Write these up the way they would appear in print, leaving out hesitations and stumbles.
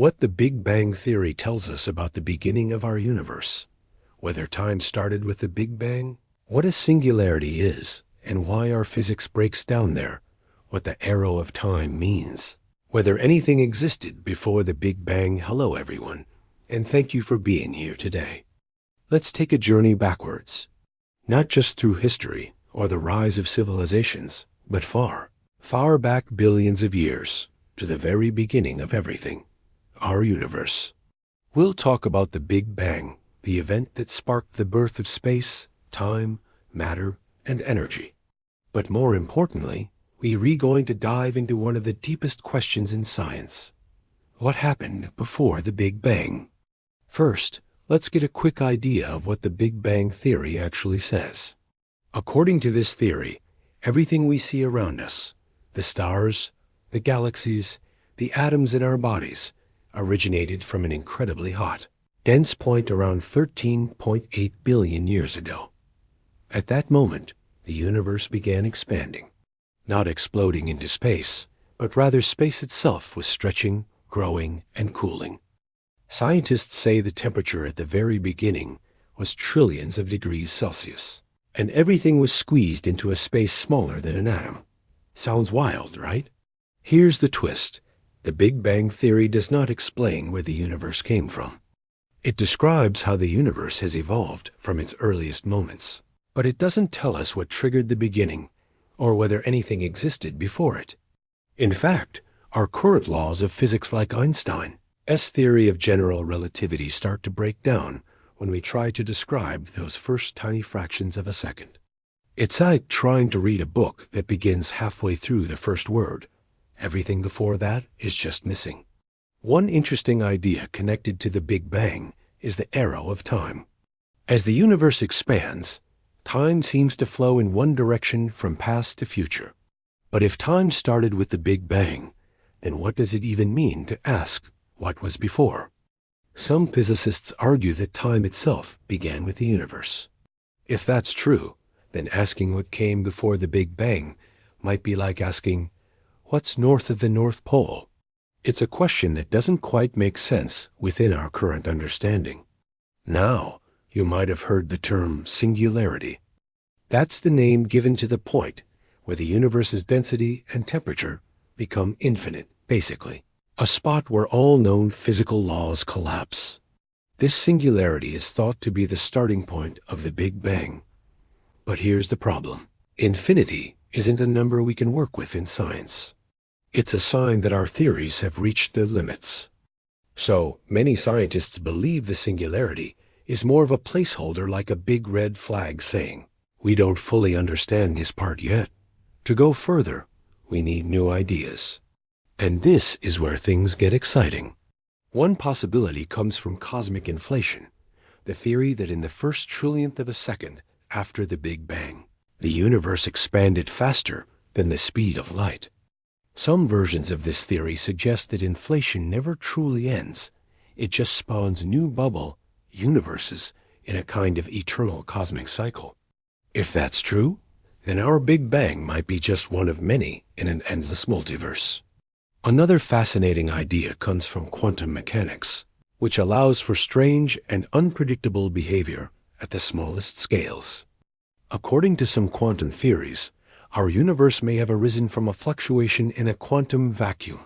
What the Big Bang Theory tells us about the beginning of our universe, whether time started with the Big Bang, what a singularity is, and why our physics breaks down there, what the arrow of time means, whether anything existed before the Big Bang. Hello everyone, and thank you for being here today. Let's take a journey backwards, not just through history or the rise of civilizations, but far, far back billions of years to the very beginning of everything, our universe. We'll talk about the Big Bang, the event that sparked the birth of space, time, matter, and energy. But more importantly, we're going to dive into one of the deepest questions in science. What happened before the Big Bang? First, let's get a quick idea of what the Big Bang Theory actually says. According to this theory, everything we see around us, the stars, the galaxies, the atoms in our bodies, originated from an incredibly hot, dense point around 13.8 billion years ago. At that moment, the universe began expanding, not exploding into space, but rather space itself was stretching, growing, and cooling. Scientists say the temperature at the very beginning was trillions of degrees Celsius, and everything was squeezed into a space smaller than an atom. Sounds wild, right? Here's the twist. The Big Bang Theory does not explain where the universe came from. It describes how the universe has evolved from its earliest moments, but it doesn't tell us what triggered the beginning or whether anything existed before it. In fact, our current laws of physics, like Einstein's theory of general relativity, start to break down when we try to describe those first tiny fractions of a second. It's like trying to read a book that begins halfway through the first word. Everything before that is just missing. One interesting idea connected to the Big Bang is the arrow of time. As the universe expands, time seems to flow in one direction from past to future. But if time started with the Big Bang, then what does it even mean to ask what was before? Some physicists argue that time itself began with the universe. If that's true, then asking what came before the Big Bang might be like asking, what's north of the North Pole? It's a question that doesn't quite make sense within our current understanding. Now, you might have heard the term singularity. That's the name given to the point where the universe's density and temperature become infinite, basically. A spot where all known physical laws collapse. This singularity is thought to be the starting point of the Big Bang. But here's the problem. Infinity isn't a number we can work with in science. It's a sign that our theories have reached their limits. So, many scientists believe the singularity is more of a placeholder, like a big red flag saying, we don't fully understand this part yet. To go further, we need new ideas. And this is where things get exciting. One possibility comes from cosmic inflation, the theory that in the first trillionth of a second after the Big Bang, the universe expanded faster than the speed of light. Some versions of this theory suggest that inflation never truly ends. It just spawns new bubble universes in a kind of eternal cosmic cycle. If that's true, then our Big Bang might be just one of many in an endless multiverse. Another fascinating idea comes from quantum mechanics, which allows for strange and unpredictable behavior at the smallest scales. According to some quantum theories, our universe may have arisen from a fluctuation in a quantum vacuum,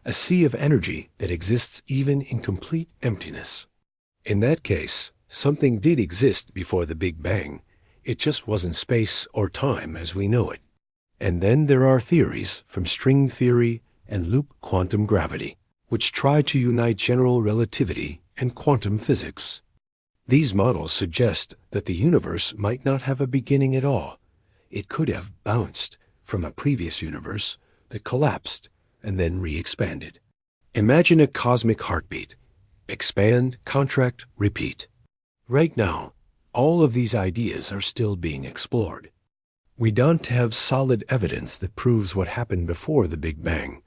a sea of energy that exists even in complete emptiness. In that case, something did exist before the Big Bang. It just wasn't space or time as we know it. And then there are theories from string theory and loop quantum gravity, which try to unite general relativity and quantum physics. These models suggest that the universe might not have a beginning at all. It could have bounced from a previous universe that collapsed and then re-expanded. Imagine a cosmic heartbeat. Expand, contract, repeat. Right now, all of these ideas are still being explored. We don't have solid evidence that proves what happened before the Big Bang,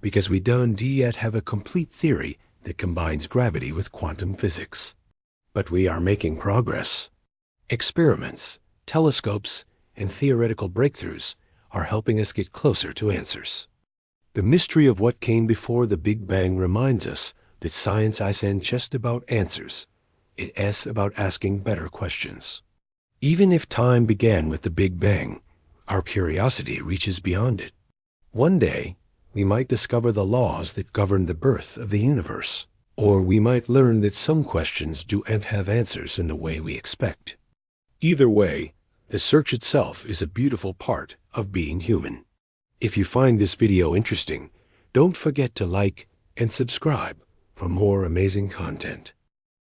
because we don't yet have a complete theory that combines gravity with quantum physics. But we are making progress. Experiments, telescopes, and theoretical breakthroughs are helping us get closer to answers. The mystery of what came before the Big Bang reminds us that science isn't just about answers. It is about asking better questions. Even if time began with the Big Bang, our curiosity reaches beyond it. One day, we might discover the laws that govern the birth of the universe, or we might learn that some questions don't have answers in the way we expect. Either way, the search itself is a beautiful part of being human. If you find this video interesting, don't forget to like and subscribe for more amazing content.